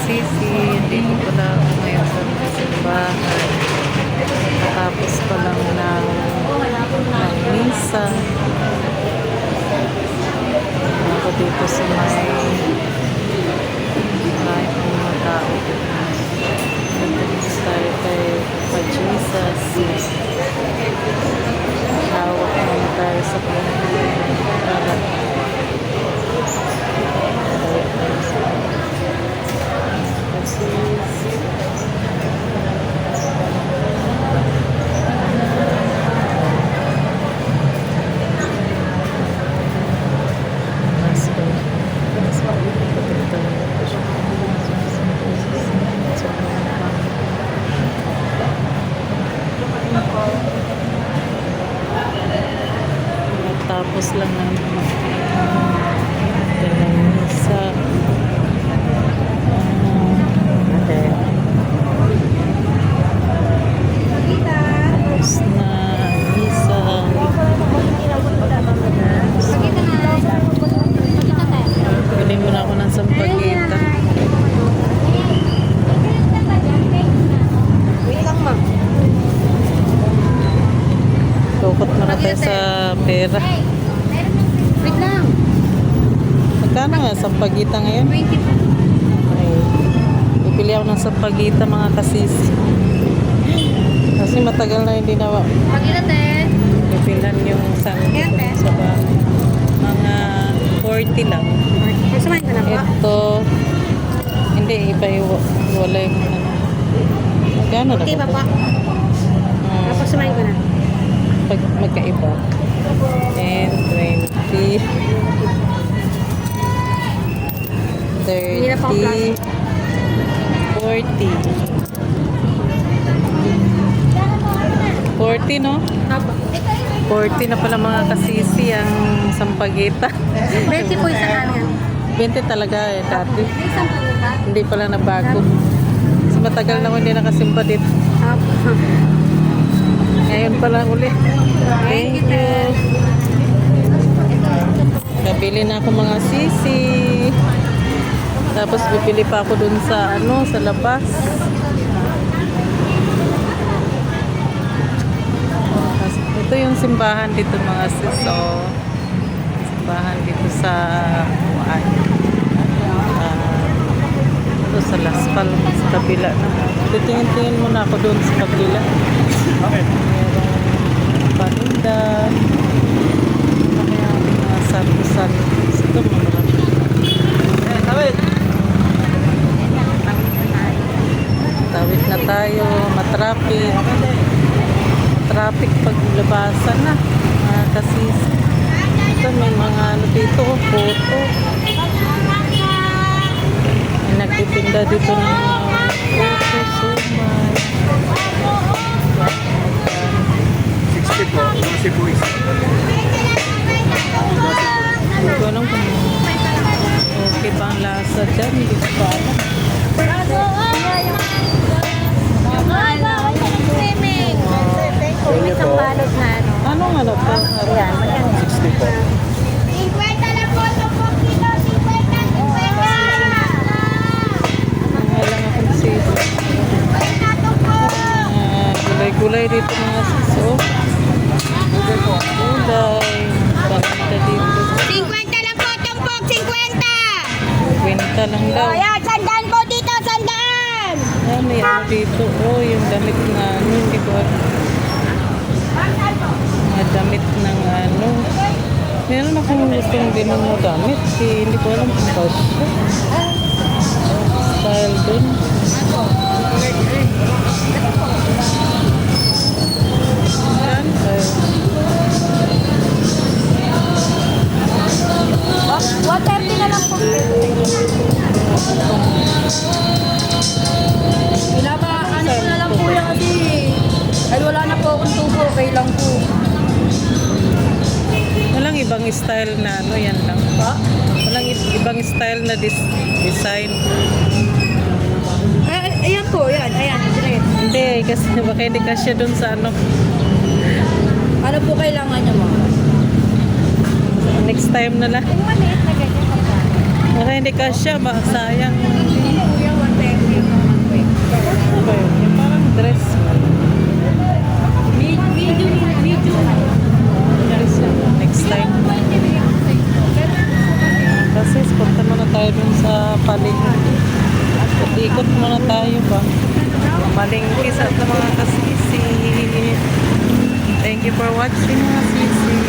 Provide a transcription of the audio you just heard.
kasisi, dito pala ako ngayon sa simbahan. Tapos pa lang ng misa. Ako dito sa may kahit ng mga tao. Nagtamis tayo kay Jesus. Hawak naman tayo sa kanyang tapos lang ng misa. Okay. Tapos na misa. Bili mo na ako ng sampagita. Tukot mo na tayo sa pera. Wait lang. Magkano nga sampagita ngayon? 20 po. Ay, bibili ako ng sampagita mga kasisi. Kasi matagal na hindi na Pag-ilatin. bibilan yung sangkot sa bahay. Mga 40 lang. Masamahin ka na po. Ito, hindi, iba wala yung magkano na Okay ba po? Tapos samahin ko na. Pag magkaiba. And 20. 30. 40. 40, no? Apo. 40 na pala mga kasisi ang sampagita. 20 po isa namin. 20 talaga eh, dati. May isang po ba? Hindi pala nabago. Mas matagal na ako hindi nakasimba dito. Apo. Ngayon pala uli. Thank you. Kabili na ako mga sisi. Tapos bibili pa ako dun sa sa labas. Ito yung simbahan dito mga sis. So, simbahan dito sa ito sa Las Palmas sa kabila na. Titingin-tingin muna ako dun sa kabila. Merong paninda. Kaya mga santos-santos. Ito mga tawid na tayo, matraffic. Traffic paglabasan na. Kasi ito may mga dito, photo. May nagtitinda dito ng mga photo, sumay. 60 po, 12 po isa. Hindi ko alam kung okay ba ang lasa dyan. Hindi ko pa alam. May isang balot na ano. Anong ano to? Ayan, magkano? 60 po. 50 lang po, 10 kilo, 50, 50. Nangalang akong sisi. Gulay-gulay dito mga siso. Gulay. Paninda dito. 50 lang po, tumpok, 50. Kwenta lang daw. Ayan, sandaan po dito, sandaan. Ayan, may ano dito. Oh, yung damit na ano. Hindi ko alam. Mga damit ng ano. Meron akong gustong binon mo damit. Hindi ko alam kung kasya. Style dun. Ayan. 130 na lang po. Ano ko na lang po yan kasi. Ay wala na po akong tubo. Okay lang po. Walang ibang style na ano, yan lang. Walang ibang style na design. Ayan po, yan. Ayan, straight. Hindi, kasi baka hindi kasya dun sa ano. Ano po kailangan niya mo? Next time na lang. Yung maliit na ganyan. Baka hindi kasya, baka sayang. Kuya, 120. ba yun? Yung parang dress. Video. Dress yan. Next time. Kasi punta muna tayo dun sa palengke. Ikot muna tayo ba? Malingki sa mga kasisi. Thank you for watching mga sisi.